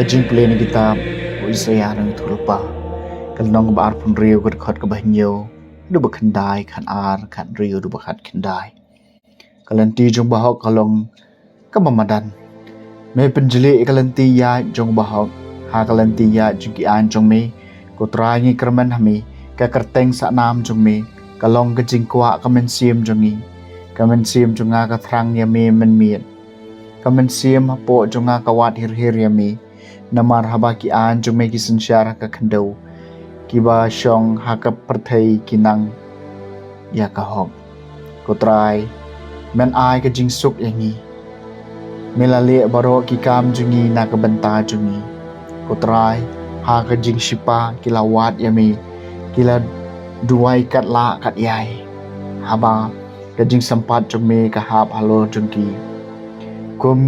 Kajing play ni kitab Isaiah nang thulpa kalnong ba arpun riu kat khot ka bahnyo du ba khandai khan ar khan riu du ba khat khandai kalanti jong bahok kalong ka mamadan me penjeli kalanti ya jong bahok ha kalanti ya juki an jong me ko trai ngi kerman hami ka kerteng sa nam jong me kalong ka jingkwa ka men sim jong ngi ka men sim jong nga ka thrang ya me men miet ka men sim po jong nga ka wat hir ya me namar haba ki an jong me ki sinsyara ka khandau ki ba shong ha ka perthai kinang ya ka hok ko trai men ai ka jing suk yangi melale baro ki kam jungi na ka banta jungi ko trai ha ka jing shipa kila wat yami kila duai kat la kat yai haba ka jing sampat jong me ka hap halo jungki kum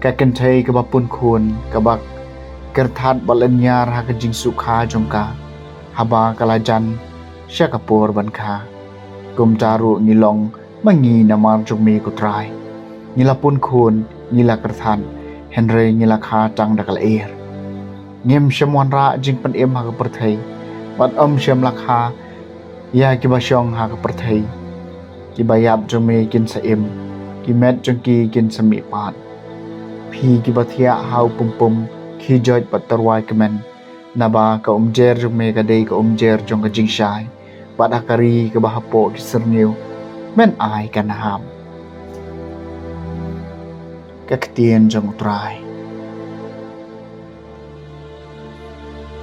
ka kenthai ka bapun khun ka bak kerthat balanyar ha ka jing sukha jongka haba kalajan sya kapur ban kha kum taru nilong mangi namar jong me ko trai nilapun khun nila kerthan henry nila kha tang dakal air ngem shamwan ra jing pan em ha ka perthai bat sham lakha ya ki ba shong ha ka perthai ki bayap jong me kin sa em ki met jong ki kin sami pat phi ki bathia hau pum khi joj patarwai kemen naba ka jer jong me ka dei ka jer jong ka jing shai bat akari ka bahapo ki serniu men ai kan ham ka ktien jong trai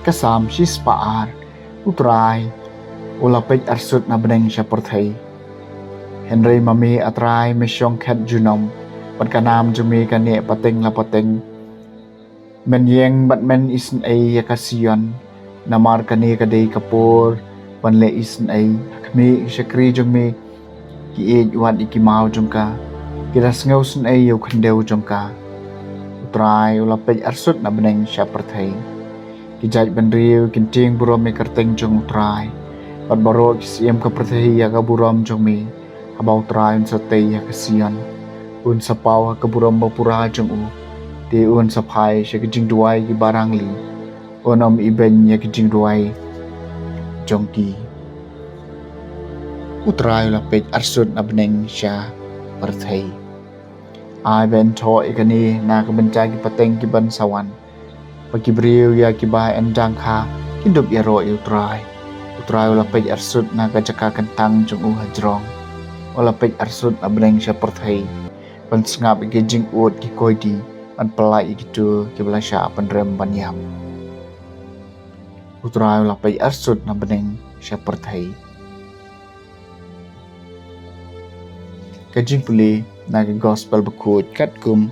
ka sam sis paar utrai ulapet arsut na beneng sya perthai henry mami atrai me shong khat junom pat kanam jumi ka ne pateng la pateng men yeng bat men isn ai ya kasion namar ka ne ka dei kapur pan le isn ai khme shakri jong me ki e wat ikimau jong ka kiras ngau sun ai yo khandeu jong ka utrai ulapet arsut na beneng sya perthai ki jaj ban riu kin ting burom me kerteng jong utrai pat baro kisiem ka perthai ya ka burom jong me habau trai un satei ya kasion un sapau ka burom bapura jong u te un saphai she ki jing duai ki barang li onom iben ya ki jing duai jong ki utrai lapet arsut na beneng sya perthai ai ben tho ikani na ka benca ki pateng ki ban sawan pakibriu ya ki ba endang kha kindup ya ro utrai lapet arsut na ka jaka kentang jong u hajrong lapet arsut na beneng sya perthai pan sngap ki jing ut ki koidi an pelai gitu ki belasya penrem banyam utrai lapet arsut na beneng sya perthai kajing puli na ki gospel bakut kat kum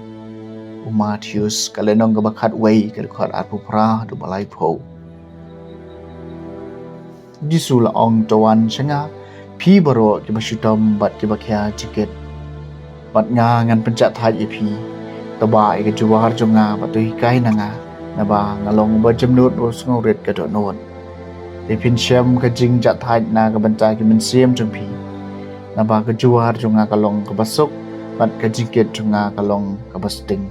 Matthews kalenong ka bakat way kalkot at pupra do balai po Jisu la ong tawan sanga pi baro ki basyutom bat ki bakya jiket bat nga ngan pencak thai ip taba ke juwar jonga batui kai nanga naba ngalong ba jamnut us ngoret ka do non te pin syam ka jing jat thai na ka bantai ki men siam jong pi naba ka juwar jonga kalong ka basuk bat ka jiket jonga kalong ka basting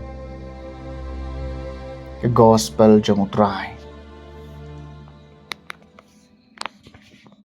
ka gospel jong utrai